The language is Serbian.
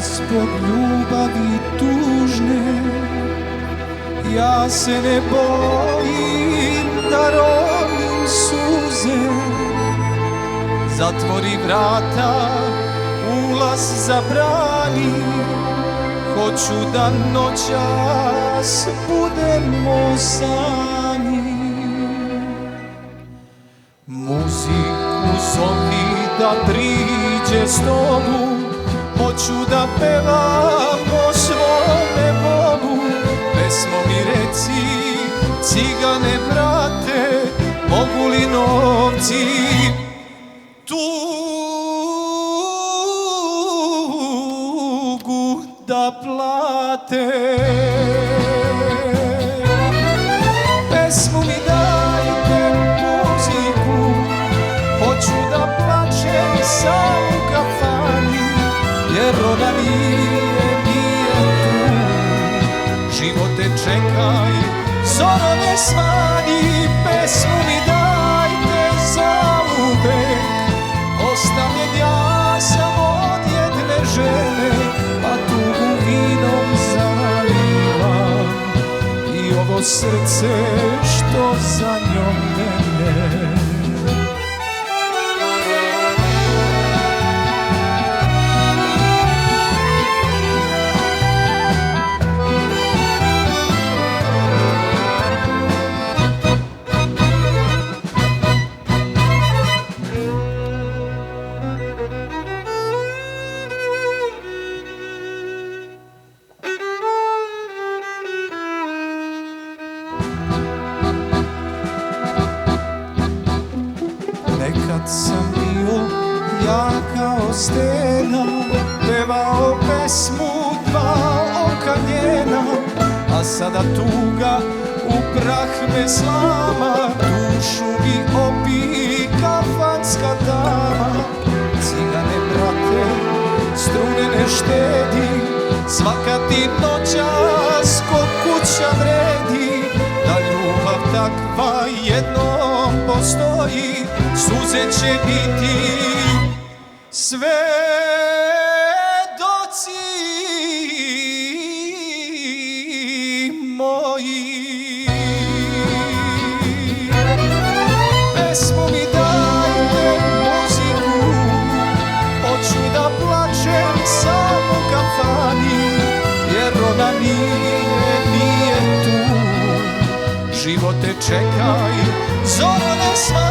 zbog ljubavi tužne. Ja se ne bojim da rovim suze. Zatvori vrata, ulaz zabrani. Hoću da noćas budemo sami. Muziku zovi da priđe s tomu. Hoću da pevam o svome Bogu. Pesmo mi reci, cigane brate, mogu li novci tugu da plate? Pesmu mi dajte, muziku, hoću da plačem sam u kafani, jer ona nije tu. Život te čekaj, zoro ne svani. Pesmu mi dajte zauvek, ostavljen ja sam od jedne žene, pa tugu vinom zalivam i ovo srce što za njom mene. Nekad sam bio ja kao stena, pevao pesmu dva oka njena, a sada tuga u prah me slama, dušu mi opiji kafanska dama. Cigane brate, strune ne štedi, svaka ti noćas ko kuća vredi. Da ljubav takva jednom postoji, suze će biti svedoci moji. Pesmu mi dajte, muziku, hoću da plačem sam u kafani, jer ona nije tu. Život te čekaj, zoro ne svani.